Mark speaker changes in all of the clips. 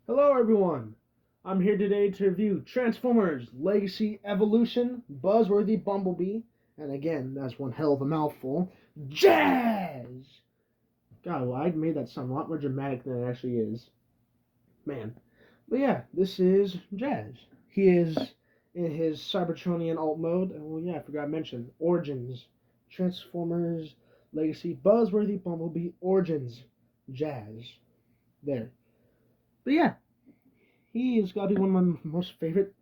Speaker 1: Hello, everyone. I'm here today to review Transformers Legacy Evolution, Buzzworthy Bumblebee, and again, that's one hell of a mouthful, Jazz! God, well, I made that sound a lot more dramatic than it actually is. Man. But yeah, this is Jazz. He is in his Cybertronian alt mode, and well, yeah, I forgot to mention, Origins, Transformers Legacy, Buzzworthy Bumblebee, Origins Jazz. There. But yeah, he has got to be one of my most favorite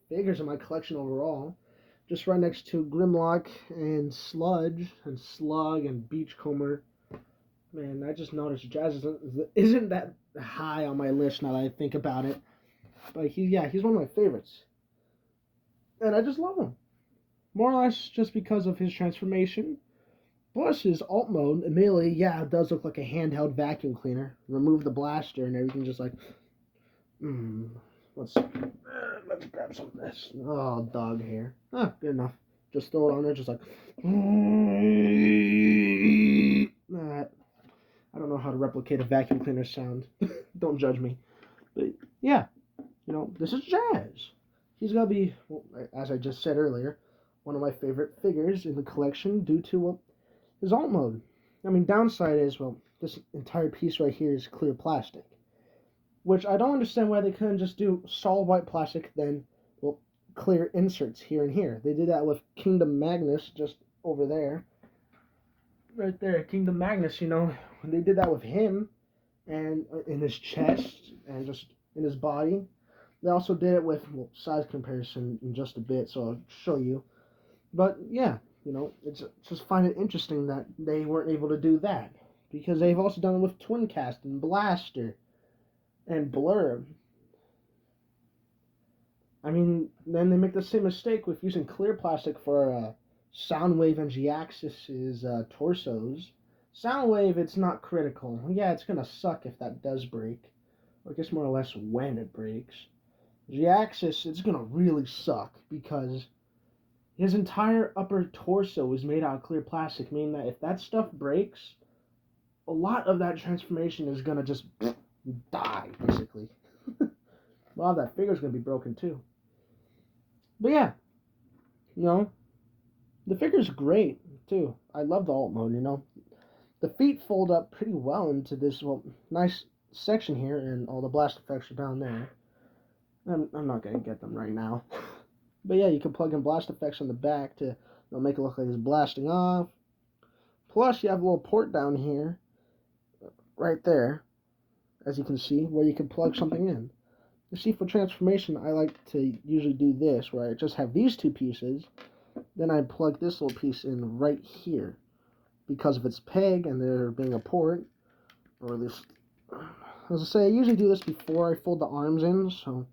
Speaker 1: figures in my collection overall. Just right next to Grimlock and Sludge and Slug and Beachcomber. Man, I just noticed Jazz isn't that high on my list now that I think about it. But he's one of my favorites. And I just love him. More or less just because of his transformation. Plus his alt mode, admittedly, yeah, it does look like a handheld vacuum cleaner. Remove the blaster and everything just like let's grab some of this. Oh, dog hair. Good enough. Just throw it on there, just like. I don't know how to replicate a vacuum cleaner sound. Don't judge me. But yeah, this is Jazz. He's gonna be, well, as I just said earlier, one of my favorite figures in the collection due to his alt mode. I mean, downside is, this entire piece right here is clear plastic. Which I don't understand why they couldn't just do solid white plastic, then, clear inserts here and here. They did that with Kingdom Magnus just over there. Right there, Kingdom Magnus, they did that with him and in his chest and just in his body. They also did it with size comparison in just a bit, so I'll show you. But yeah, it's just find it interesting that they weren't able to do that because they've also done it with Twin Cast and Blaster and Blur. I mean, then they make the same mistake with using clear plastic for Soundwave and G-Axis's torsos. Soundwave, it's not critical. Yeah, it's gonna suck if that does break, or I guess more or less when it breaks. G-Axis, it's gonna really suck because his entire upper torso is made out of clear plastic, meaning that if that stuff breaks, a lot of that transformation is gonna just die, basically. A lot of that figure's gonna be broken too. But yeah, the figure's great too. I love the alt mode, The feet fold up pretty well into this nice section here, and all the blast effects are down there. I'm not gonna get them right now. But yeah, you can plug in blast effects on the back to make it look like it's blasting off. Plus, you have a little port down here, right there, as you can see, where you can plug something in. You see, for transformation, I like to usually do this, where I just have these two pieces, then I plug this little piece in right here. Because of its peg and there being a port, or at least, as I say, I usually do this before I fold the arms in, so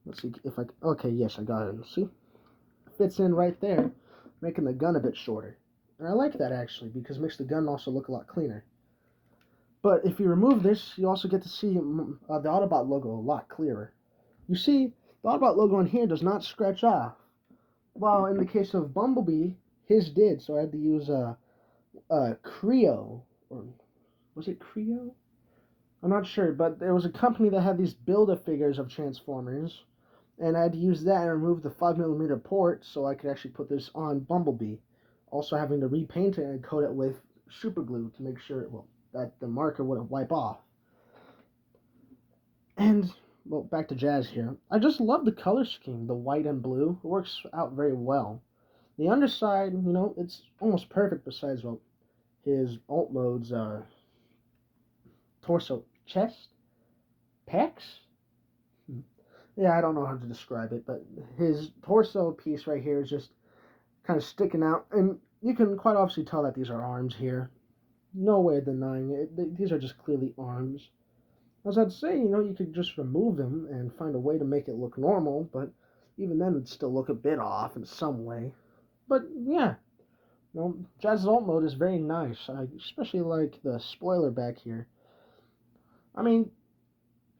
Speaker 1: let's see if okay, yes, I got it. See? It fits in right there, making the gun a bit shorter. And I like that, actually, because it makes the gun also look a lot cleaner. But if you remove this, you also get to see the Autobot logo a lot clearer. You see, the Autobot logo on here does not scratch off. While in the case of Bumblebee, his did, so I had to use Creo, or was it Creo? I'm not sure, but there was a company that had these Build-A-Figures of Transformers, and I had to use that and remove the 5mm port so I could actually put this on Bumblebee. Also having to repaint it and coat it with super glue to make sure, that the marker wouldn't wipe off. And, back to Jazz here. I just love the color scheme, the white and blue. It works out very well. The underside, it's almost perfect besides, his alt mode's torso, chest, pecs. Yeah, I don't know how to describe it, but his torso piece right here is just kind of sticking out, and you can quite obviously tell that these are arms here. No way of denying it. These are just clearly arms. As I'd say, you could just remove them and find a way to make it look normal, but even then it'd still look a bit off in some way. But yeah, Jazz's alt mode is very nice. I especially like the spoiler back here. I mean,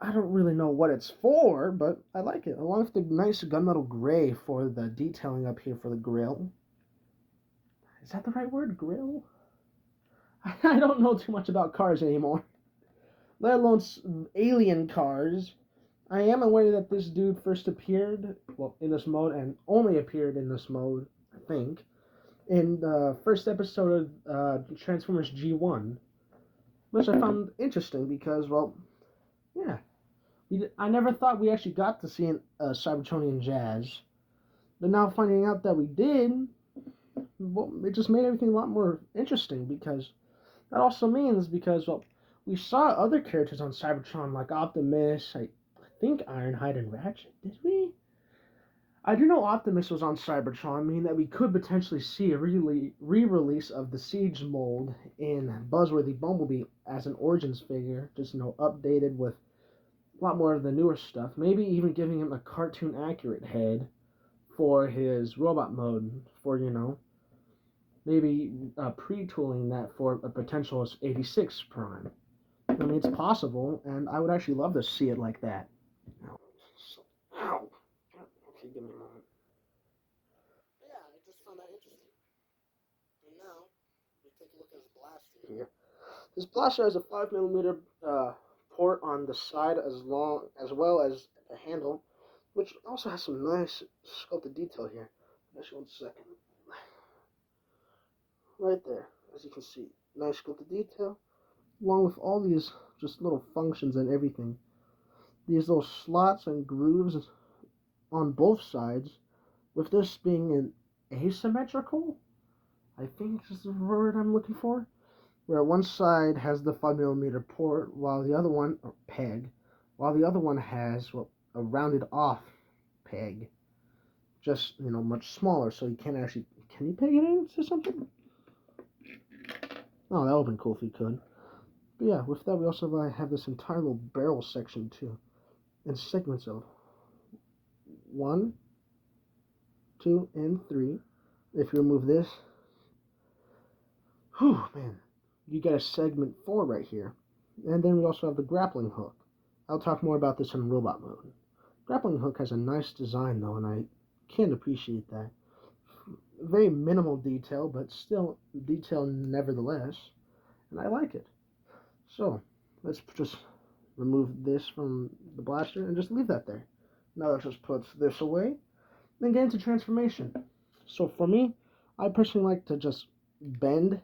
Speaker 1: I don't really know what it's for, but I like it. Along with the nice gunmetal gray for the detailing up here for the grill. Is that the right word, grill? I don't know too much about cars anymore. let alone alien cars. I am aware that this dude first appeared, well, in this mode, and only appeared in this mode, I think, in the first episode of Transformers G1, which I found interesting because, well, yeah, I never thought we actually got to see Cybertronian Jazz, but now finding out that we did, well, it just made everything a lot more interesting because that also means because, well, we saw other characters on Cybertron like Optimus, I think Ironhide and Ratchet, did we? I do know Optimus was on Cybertron, meaning that we could potentially see a re-release of the Siege mold in Buzzworthy Bumblebee as an Origins figure, just updated with a lot more of the newer stuff. Maybe even giving him a cartoon accurate head for his robot mode, for maybe pre-tooling that for a potential 86 Prime. I mean, it's possible, and I would actually love to see it like that. Ow. Ow. Okay, give me a moment. Yeah, I just found that interesting. And now, we take a look at his blaster here. His blaster has a 5mm port on the side as well as the handle, which also has some nice sculpted detail here. Actually, 1 second. Right there, as you can see, nice sculpted detail, along with all these just little functions and everything. These little slots and grooves on both sides, with this being an asymmetrical, I think is the word I'm looking for, where one side has the 5mm port, while the other one, or peg, while the other one has, well, a rounded off peg, just, much smaller, so you can't actually, can you peg it into something? Oh, that would have been cool if you could. But yeah, with that, we also have this entire little barrel section too, in segments of 1, 2, and 3. If you remove this, whew, man, you get a segment 4 right here. And then we also have the grappling hook. I'll talk more about this in robot mode. Grappling hook has a nice design though, and I can't appreciate that. Very minimal detail, but still detail nevertheless, and I like it. So, let's just remove this from the blaster and just leave that there. Now let's just put this away, then get into transformation. So for me, I personally like to just bend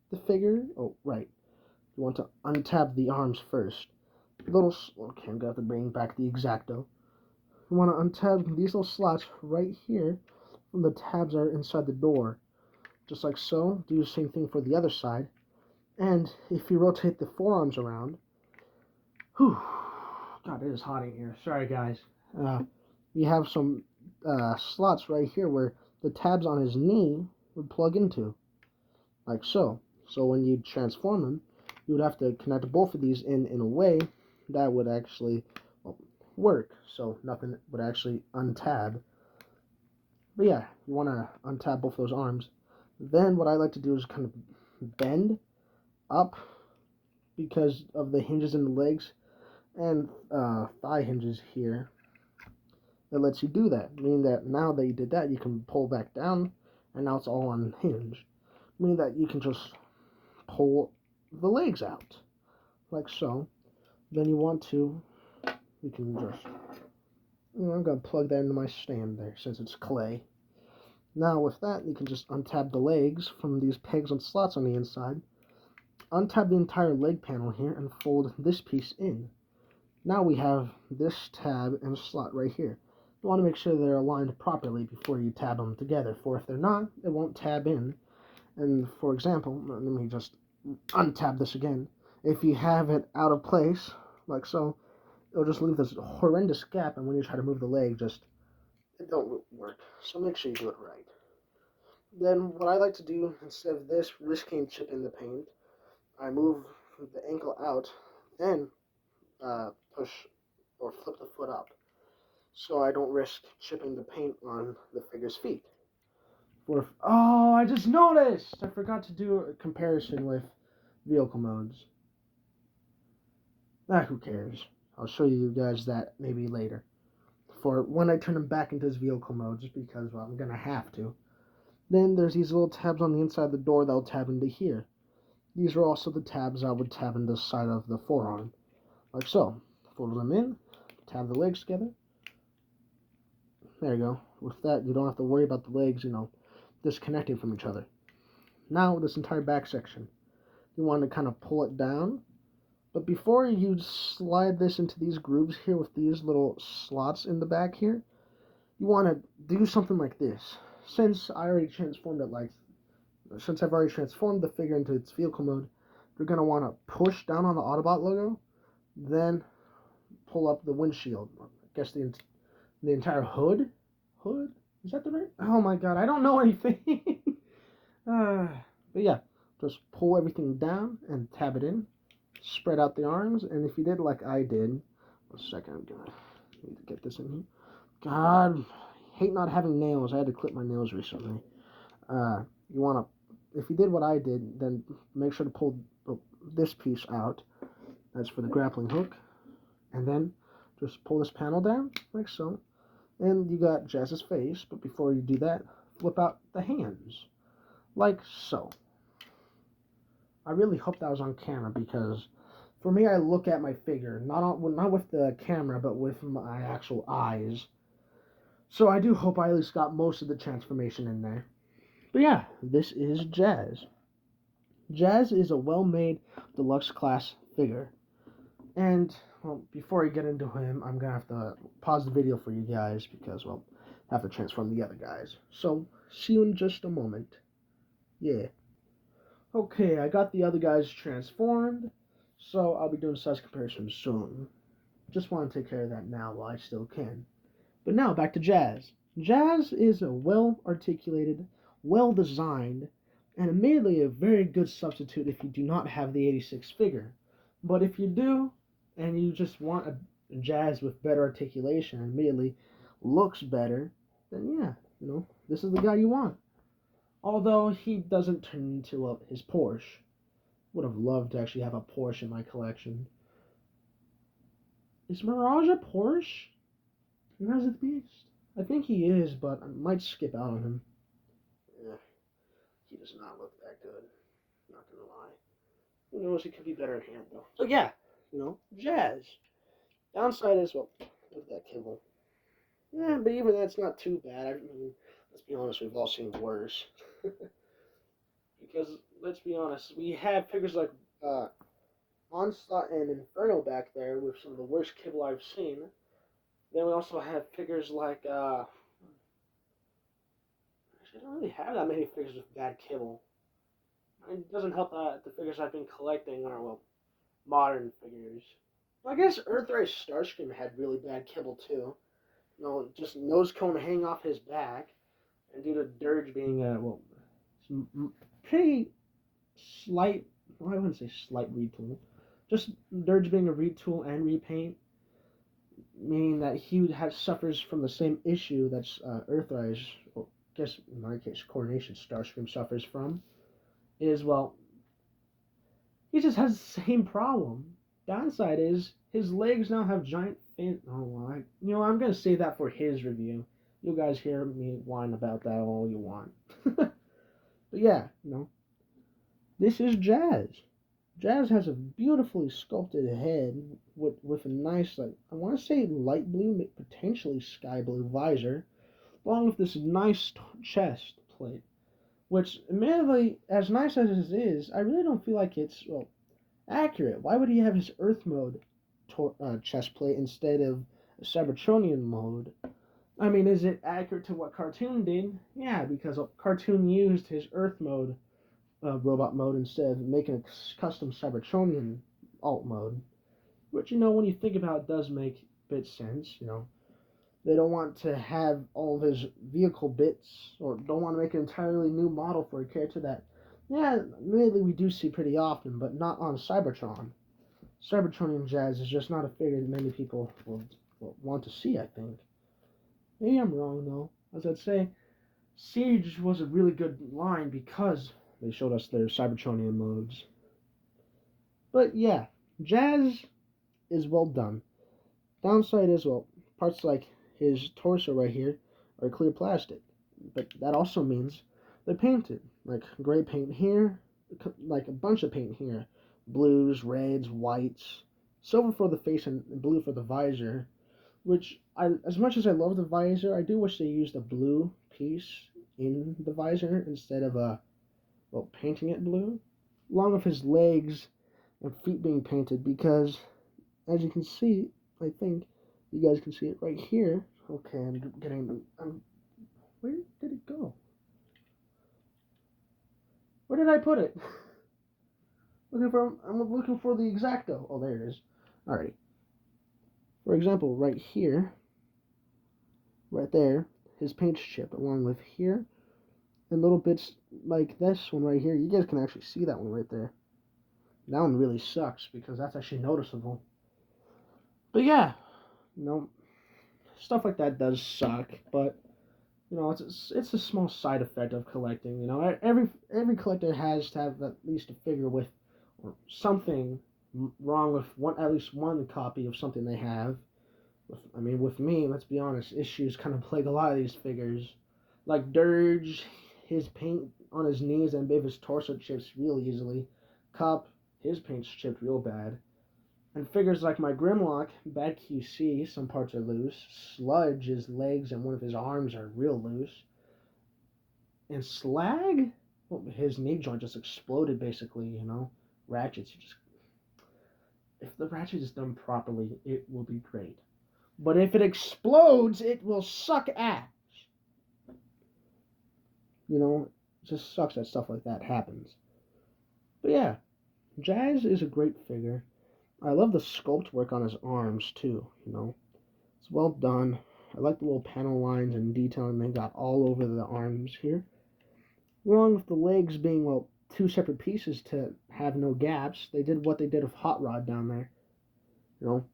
Speaker 1: the figure. Oh, right. You want to untab the arms first. Okay, I'm gonna have to bring back the X-Acto. You want to untab these little slots right here when the tabs are inside the door. Just like so. Do the same thing for the other side. And if you rotate the forearms around, whew, God, it is hot in here. Sorry, guys. You have some slots right here where the tabs on his knee would plug into, like so. So when you transform him, you would have to connect both of these in a way that would actually work. So nothing would actually untab. But yeah, you want to untab both those arms. Then what I like to do is kind of bend up because of the hinges in the legs and thigh hinges here. That lets you do that, meaning that now that you did that, you can pull back down, and now it's all unhinged, meaning that you can just pull the legs out, like so. Then you want to, you can just, I'm going to plug that into my stand there, since it's clay. Now with that, you can just untab the legs from these pegs and slots on the inside, untab the entire leg panel here, and fold this piece in. Now we have this tab and slot right here. You want to make sure they're aligned properly before you tab them together, for if they're not, it won't tab in. And for example, let me just untab this again. If you have it out of place, like so, it'll just leave this horrendous gap, and when you try to move the leg, it don't work. So make sure you do it right. Then what I like to do, instead of this risking chipping the paint, I move the ankle out, then push or flip the foot up, so I don't risk chipping the paint on the figure's feet. Oh, I just noticed! I forgot to do a comparison with vehicle modes. Who cares? I'll show you guys that maybe later. For when I turn him back into his vehicle mode, just because, well, I'm gonna have to. Then there's these little tabs on the inside of the door that'll tab into here. These are also the tabs I would tab in the side of the forearm, like so. Fold them in, tab the legs together. There you go. With that, you don't have to worry about the legs, disconnecting from each other. Now, this entire back section, you want to kind of pull it down. But before you slide this into these grooves here with these little slots in the back here, you want to do something like this. Since I've already transformed the figure into its vehicle mode, you're going to want to push down on the Autobot logo, then pull up the windshield. I guess the entire hood? Hood? Is that the right? Oh my god, I don't know anything. But yeah, just pull everything down and tab it in. Spread out the arms, and if you did like I did, 1 second, I'm gonna need to get this in here. God, I hate not having nails. I had to clip my nails recently. You wanna, if you did what I did, then make sure to pull this piece out. That's for the grappling hook, and then just pull this panel down like so, and you got Jazz's face. But before you do that, flip out the hands like so. I really hope that was on camera because for me, I look at my figure, not with the camera, but with my actual eyes. So I do hope I at least got most of the transformation in there. But yeah, this is Jazz. Jazz is a well-made deluxe class figure. And, well, before I get into him, I'm going to have to pause the video for you guys because, well, I have to transform the other guys. So, see you in just a moment. Yeah. Okay, I got the other guys transformed, so I'll be doing size comparisons soon. Just want to take care of that now while I still can. But now, back to Jazz. Jazz is a well-articulated, well-designed, and admittedly a very good substitute if you do not have the 86 figure. But if you do, and you just want a Jazz with better articulation and admittedly looks better, then yeah, this is the guy you want. Although he doesn't turn into his Porsche. Would have loved to actually have a Porsche in my collection. Is Mirage a Porsche? Mirage the Beast? I think he is, but I might skip out on him. Yeah, he does not look that good. Not gonna lie. Who knows? He could be better in hand though. So yeah, Jazz. Downside is, well, look at that kibble. Yeah, but even that's not too bad. I mean, let's be honest, we've all seen worse. Because, let's be honest, we have figures like Onslaught and Inferno back there with some of the worst kibble I've seen. Then we also have figures like, actually, I don't really have that many figures with bad kibble. It doesn't help that the figures I've been collecting are, well, modern figures. I guess Earthrise Starscream had really bad kibble too. Just nose cone hanging off his back, and due to Dirge being pretty slight, well, I wouldn't say slight retool, just Dirge being a retool and repaint, meaning that he suffers from the same issue that's Earthrise, or I guess in my case Coronation Starscream suffers from, is, well, he just has the same problem. Downside is his legs now have giant fin. Oh, well, I'm gonna save that for his review. You guys hear me whine about that all you want. But yeah, this is Jazz. Jazz has a beautifully sculpted head with a nice, I want to say light blue, potentially sky blue visor, along with this nice chest plate. Which, admittedly, as nice as it is, I really don't feel like it's, well, accurate. Why would he have his Earth mode chest plate instead of a Cybertronian mode? I mean, is it accurate to what Cartoon did? Yeah, because Cartoon used his Earth mode, robot mode, instead of making a custom Cybertronian alt mode. Which, when you think about it, does make a bit sense, They don't want to have all of his vehicle bits, or don't want to make an entirely new model for a character that, yeah, admittedly we do see pretty often, but not on Cybertron. Cybertronian Jazz is just not a figure that many people will want to see, I think. Maybe I'm wrong, though. As I'd say, Siege was a really good line because they showed us their Cybertronian modes. But yeah, Jazz is well done. Downside is, well, parts like his torso right here are clear plastic. But that also means they're painted. Like gray paint here like a bunch of paint here. Blues, reds, whites, silver for the face and blue for the visor. Which, as much as I love the visor, I do wish they used a blue piece in the visor instead of painting it blue. Along with his legs and feet being painted, because as you can see, I think you guys can see it right here. Okay, I'm getting. Where did it go? Where did I put it? I'm looking for the exacto. Oh, there it is. Alright. For example, right here, right there, his paint's chipped, along with here, and little bits like this one right here. You guys can actually see that one right there. That one really sucks because that's actually noticeable. But yeah, you know, stuff like that does suck, but you know, it's a small side effect of collecting. You know, every collector has to have at least a figure with or something wrong with at least one copy of something they have. With me, let's be honest, issues kind of plague a lot of these figures. Like Dirge, his paint on his knees and above his torso chips real easily. Cup, his paint's chipped real bad. And figures like my Grimlock, bad QC, some parts are loose. Sludge, his legs and one of his arms are real loose. And Slag, well, his knee joint just exploded basically, you know. Ratchets, if the ratchet is done properly, it will be great. But if it explodes, it will suck ass. You know, it just sucks that stuff like that happens. But yeah, Jazz is a great figure. I love the sculpt work on his arms too, you know. It's well done. I like the little panel lines and detailing they got all over the arms here. Along with the legs being, well, two separate pieces to have no gaps, they did what they did with Hot Rod down there. You know,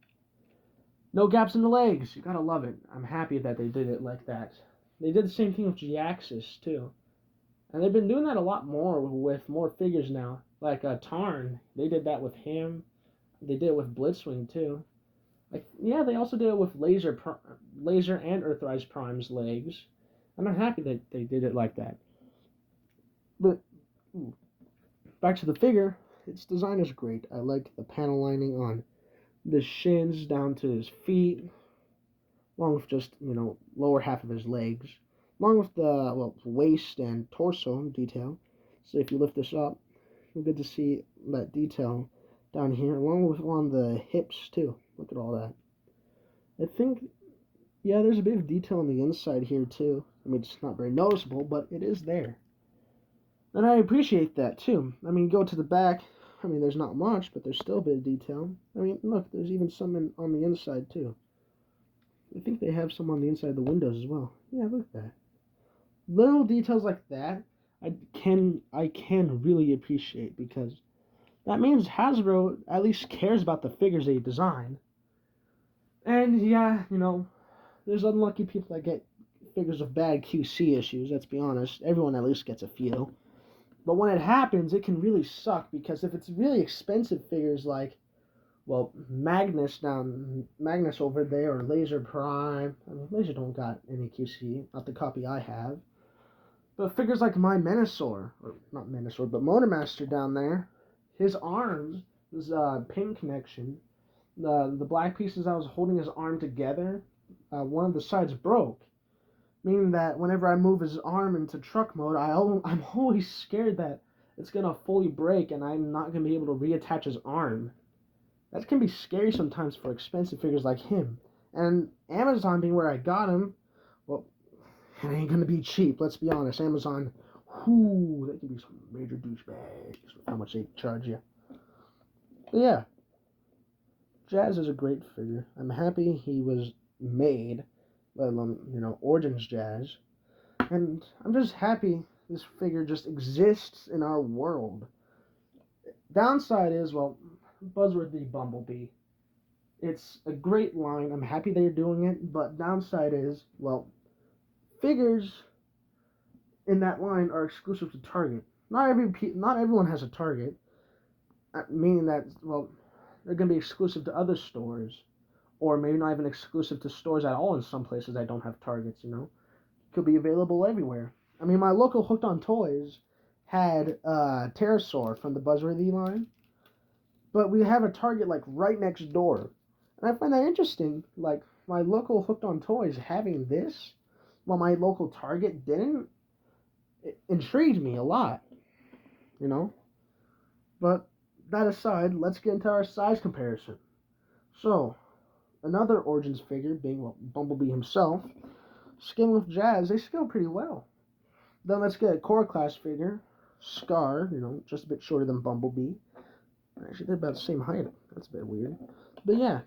Speaker 1: no gaps in the legs. You gotta love it. I'm happy that they did it like that. They did the same thing with G-Axis too. And they've been doing that a lot more with more figures now. Like Tarn, they did that with him. They did it with Blitzwing too. Like, yeah, they also did it with Laser and Earthrise Prime's legs. And I'm happy that they did it like that. But back to the figure, its design is great. I like the panel lining on the shins down to his feet, along with just, you know, lower half of his legs, along with the waist and torso detail. So if you lift this up, you'll get to see that detail down here, along with on the hips too. Look at all that. I think, yeah, there's a bit of detail on the inside here too. I mean, it's not very noticeable, but it is there. And I appreciate that too. I mean, go to the back. I mean, there's not much, but there's still a bit of detail. I mean, look, there's even some on the inside too. I think they have some on the inside of the windows as well. Yeah, look at that. Little details like that, I can really appreciate, because that means Hasbro at least cares about the figures they design. And yeah, you know, there's unlucky people that get figures with bad QC issues. Let's be honest. Everyone at least gets a few. But when it happens, it can really suck, because if it's really expensive figures like, well, Magnus over there, or Laser Prime. I mean, Laser don't got any QC, not the copy I have. But figures like my Menasor, or not Menasor, but Motormaster down there, his arms, his pin connection, the black pieces that was holding his arm together, one of the sides broke. Meaning that whenever I move his arm into truck mode, I'm always scared that it's going to fully break and I'm not going to be able to reattach his arm. That can be scary sometimes for expensive figures like him. And Amazon being where I got him, well, it ain't going to be cheap, let's be honest. Amazon, they can be some major douchebags with how much they charge you. But yeah, Jazz is a great figure. I'm happy he was made, let alone, you know, Orgins Jazz. And I'm just happy this figure just exists in our world. Downside is, well, Buzzworthy Bumblebee. It's a great line. I'm happy they're doing it, but downside is, well, figures in that line are exclusive to Target. Not everyone has a Target, meaning that, well, they're going to be exclusive to other stores, or maybe not even exclusive to stores at all in some places that don't have Targets, you know. Could be available everywhere. I mean, my local Hooked on Toys had Pterosaur from the Buzzworthy line, but we have a Target like right next door. And I find that interesting. Like my local Hooked on Toys having this, while my local Target didn't, it intrigued me a lot, you know? But that aside, let's get into our size comparison. So, another Origins figure being Bumblebee himself, scaling with Jazz, they scale pretty well. Then let's get a core class figure, Scar, just a bit shorter than Bumblebee. Actually, they're about the same height. That's a bit weird. But yeah,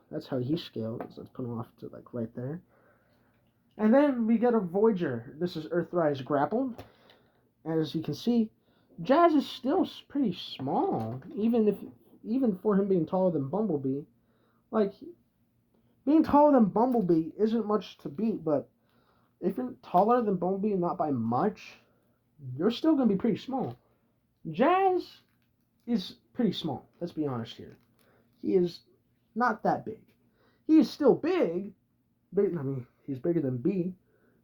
Speaker 1: that's how he scales. Let's put him off to like right there. And then we get a Voyager. This is Earthrise grappled. As you can see, Jazz is still pretty small, even for him being taller than Bumblebee. Like, being taller than Bumblebee isn't much to beat, but if you're taller than Bumblebee, not by much, you're still going to be pretty small. Jazz is pretty small, let's be honest here. He is not that big. He is still big. He's bigger than B.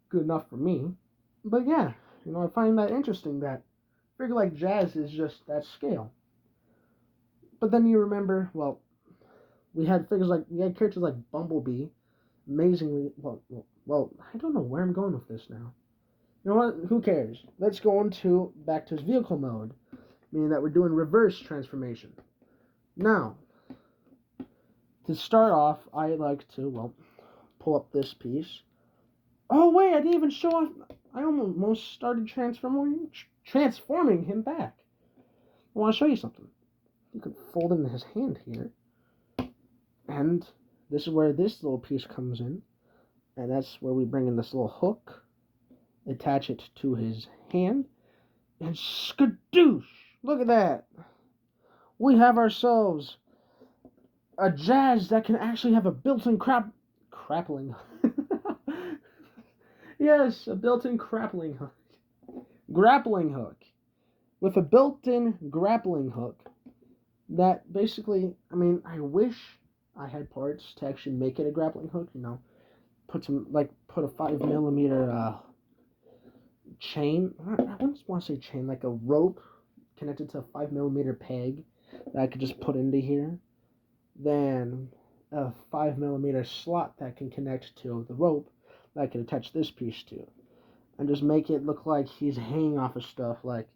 Speaker 1: Good enough for me. But yeah, I find that interesting that a figure like Jazz is just that scale. But then you remember, we had characters like Bumblebee, amazingly, I don't know where I'm going with this now. You know what? Who cares? Let's go back to his vehicle mode, meaning that we're doing reverse transformation. Now, to start off, I like to, pull up this piece. Oh, wait, I didn't even show off. I almost started transforming him back. I want to show you something. You can fold in his hand here. And this is where this little piece comes in. And that's where we bring in this little hook. Attach it to his hand. And skadoosh! Look at that! We have ourselves a Jazz that can actually have a built-in grappling. Yes, a built-in grappling hook. Grappling hook. With a built-in grappling hook. That basically, I wish I had parts to actually make it a grappling hook, put a 5mm chain. I wouldn't want to say chain, like a rope connected to a 5mm peg that I could just put into here. Then a 5mm slot that can connect to the rope that I can attach this piece to. And just make it look like he's hanging off of stuff. Like,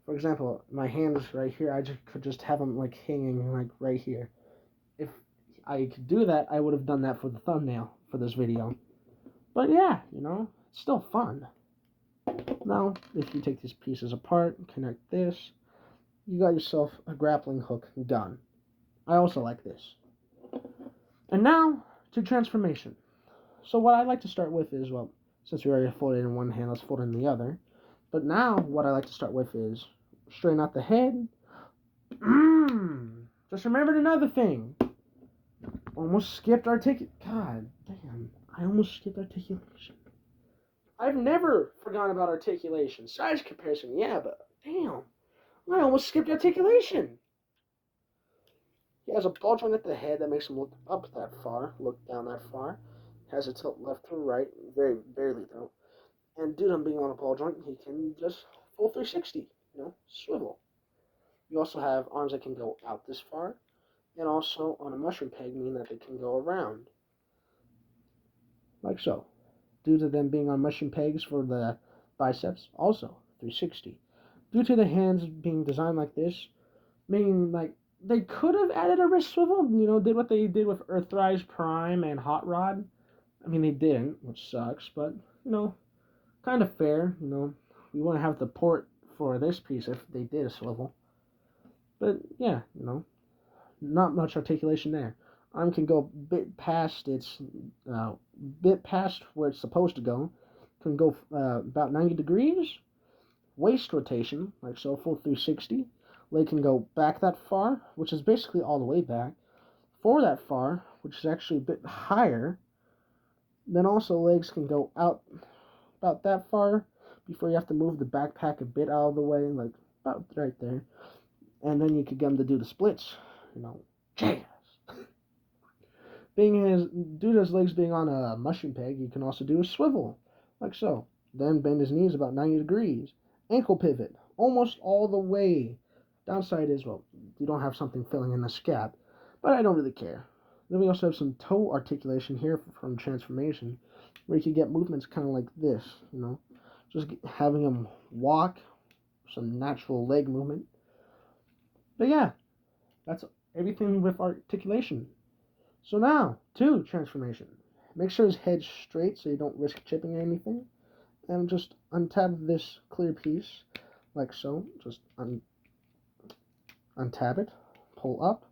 Speaker 1: for example, my hand is right here. I could just have him like hanging like right here. If I could do that, I would have done that for the thumbnail for this video. But yeah, it's still fun. Now, if you take these pieces apart, connect this, you got yourself a grappling hook done. I also like this. And now, to transformation. So what I like to start with is, since we already folded in one hand, let's fold in the other. But now, what I like to start with is, straighten out the head. Just remembered another thing. Almost skipped articulation. God damn, I almost skipped articulation. I've never forgotten about articulation. Size comparison, yeah, but damn, I almost skipped articulation. He has a ball joint at the head that makes him look up that far, look down that far. Has a tilt left to right, very barely though. And due to him being on a ball joint, he can just full 360, swivel. You also have arms that can go out this far, and also on a mushroom peg, meaning that they can go around. Like so. Due to them being on mushroom pegs for the biceps, also 360. Due to the hands being designed like this, meaning like they could have added a wrist swivel, did what they did with Earthrise Prime and Hot Rod. They didn't, which sucks, but, kind of fair, we wouldn't have the port for this piece if they did a swivel. But, yeah, not much articulation there. Arm can go bit past where it's supposed to go. Can go about 90 degrees. Waist rotation, like so, full 360. Leg can go back that far, which is basically all the way back. Forward that far, which is actually a bit higher. Then also legs can go out about that far before you have to move the backpack a bit out of the way, like about right there. And then you could get him to do the splits, jazz. Due to his legs being on a mushroom peg, you can also do a swivel, like so. Then bend his knees about 90 degrees. ankle pivot, almost all the way. Downside is, well, you don't have something filling in the scap, but I don't really care. Then we also have some toe articulation here from transformation, where you can get movements kind of like this, just having him walk, some natural leg movement. But yeah, that's everything with articulation. So now, to transformation. Make sure his head's straight so you don't risk chipping anything. And just untab this clear piece, like so. Just untab it, pull up.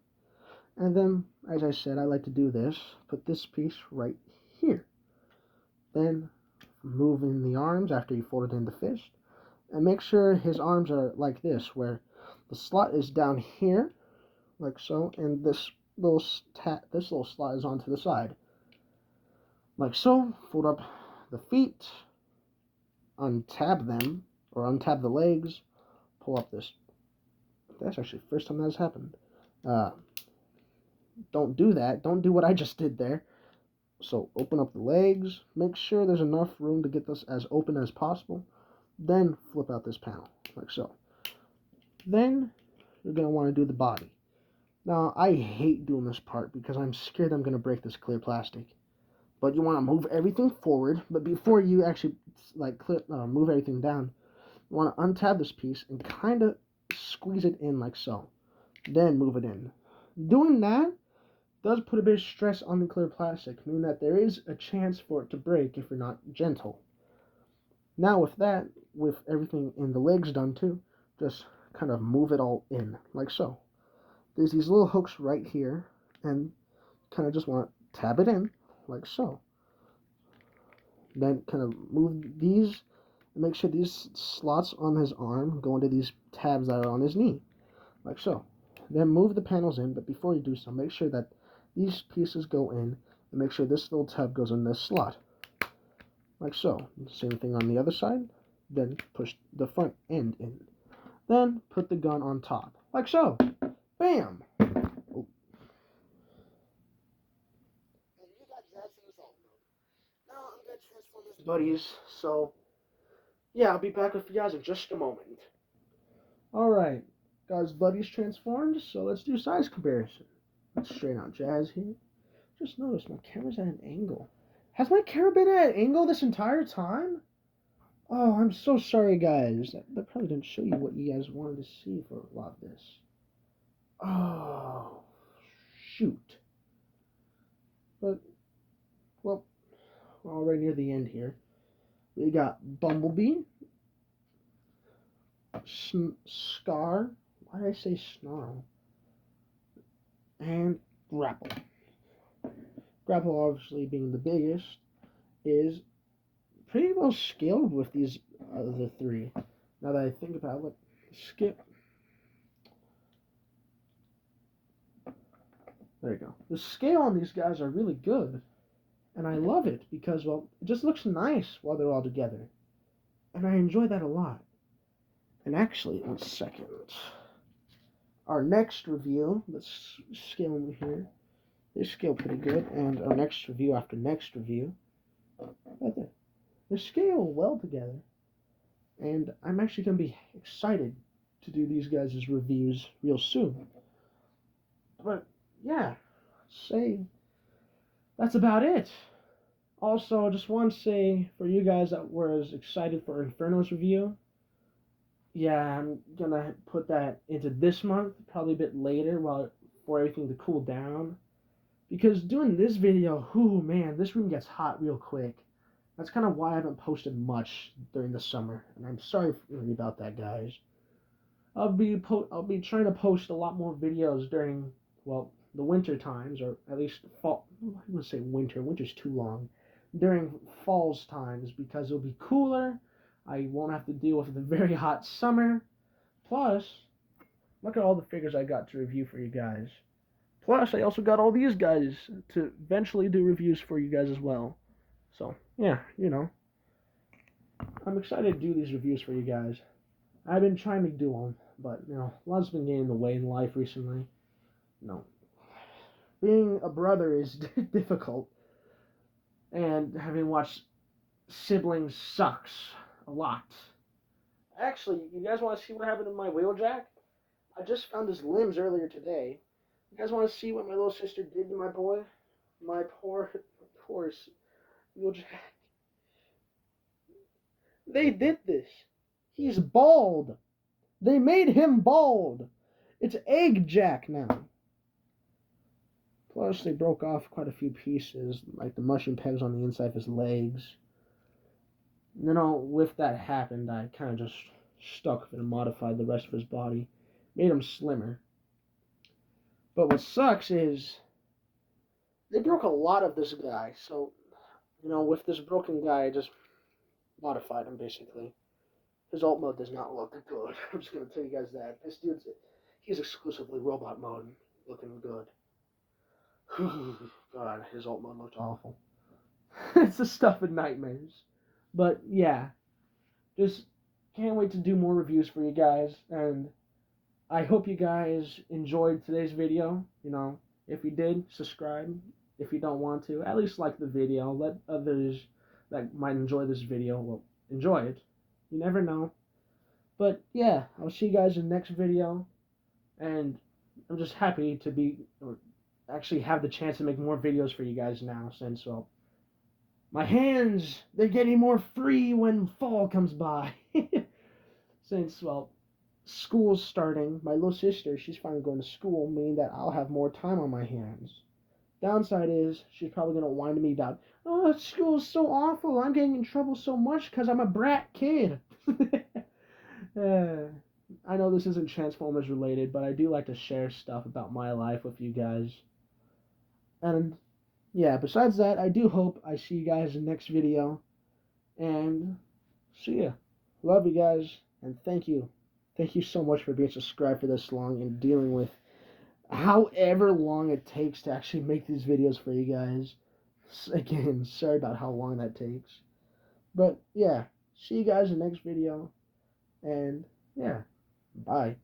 Speaker 1: And then, as I said, I like to do this. Put this piece right here. Then, move in the arms after you fold it in the fist. And make sure his arms are like this, where the slot is down here, like so, and this little slot is onto the side, like so. Fold up the feet, untab them, or untab the legs, pull up this. That's actually the first time that has happened. Don't do that. Don't do what I just did there. So open up the legs, make sure there's enough room to get this as open as possible. Then flip out this panel, like so. Then you're going to want to do the body. Now, I hate doing this part because I'm scared I'm going to break this clear plastic. But you want to move everything forward, but before you actually move everything down, you want to untab this piece and kind of squeeze it in like so. Then move it in. Doing that does put a bit of stress on the clear plastic, meaning that there is a chance for it to break if you're not gentle. Now with that, with everything in the legs done too, just kind of move it all in, like so. There's these little hooks right here, and kind of just want to tab it in, like so. Then kind of move these, and make sure these slots on his arm go into these tabs that are on his knee, like so. Then move the panels in, but before you do so, make sure that these pieces go in, and make sure this little tab goes in this slot, like so. Same thing on the other side. Then push the front end in. Then put the gun on top, like so. Bam! Oh. And you got that result. Now I'm going to transform this buddies, so yeah, I'll be back with you guys in just a moment. Alright, got his buddies transformed, so let's do size comparison. Let's straighten out Jazz here. Just notice my camera's at an angle. Has my camera been at an angle this entire time? Oh, I'm so sorry, guys. That probably didn't show you what you guys wanted to see for a lot of this. Oh, shoot. But, well, we're already near the end here. We got Bumblebee, Scar, why did I say Snarl, and Grapple. Grapple, obviously being the biggest, is pretty well scaled with these other three. Now that I think about it, Skip. There you go. The scale on these guys are really good. And I love it because, well, it just looks nice while they're all together. And I enjoy that a lot. And actually, 1 second. Our next review, let's scale them here. They scale pretty good. And our next review after next review, right there. They scale well together. And I'm actually going to be excited to do these guys' reviews real soon. But, yeah, say that's about it. Also, just want to say for you guys that were as excited for Inferno's review, yeah, I'm gonna put that into this month, probably a bit later, for everything to cool down. Because doing this video, ooh man, this room gets hot real quick. That's kind of why I haven't posted much during the summer, and I'm sorry about that, guys. I'll be trying to post a lot more videos during, well, the winter times, or at least fall. I wouldn't say winter. Winter's too long. During fall's times, because it'll be cooler. I won't have to deal with the very hot summer. Plus, look at all the figures I got to review for you guys. Plus, I also got all these guys to eventually do reviews for you guys as well. So, yeah, I'm excited to do these reviews for you guys. I've been trying to do them, but, a lot's been getting in the way in life recently. Being a brother is difficult. And having watched siblings sucks a lot. Actually, you guys want to see what happened to my wheeljack? I just found his limbs earlier today. You guys want to see what my little sister did to my boy? My poor wheeljack. They did this. He's bald. They made him bald. It's Egg Jack now. Plus, they broke off quite a few pieces, like the mushroom pegs on the inside of his legs. You know, with that happened, I kind of just stuck with it and modified the rest of his body. Made him slimmer. But what sucks is they broke a lot of this guy. So, you know, with this broken guy, I just modified him basically. His alt mode does not look good. I'm just going to tell you guys that. He's exclusively robot mode looking good. God, his alt mode looked awful. It's the stuff of nightmares. But yeah, just can't wait to do more reviews for you guys. And I hope you guys enjoyed today's video. You know, if you did, subscribe. If you don't want to, at least like the video. Let others that might enjoy this video, well, enjoy it. You never know. But yeah, I'll see you guys in the next video. And I'm just happy to be, or actually have the chance to make more videos for you guys now, since, well, my hands, they're getting more free when fall comes by. Since, well, school's starting. My little sister, she's finally going to school, meaning that I'll have more time on my hands. Downside is, she's probably going to whine to me about, oh, school's so awful. I'm getting in trouble so much because I'm a brat kid. I know this isn't Transformers related, but I do like to share stuff about my life with you guys. And yeah, besides that, I do hope I see you guys in the next video. And see ya. Love you guys, and thank you. Thank you so much for being subscribed for this long and dealing with however long it takes to actually make these videos for you guys. Again, sorry about how long that takes. But yeah, see you guys in the next video. And yeah, bye.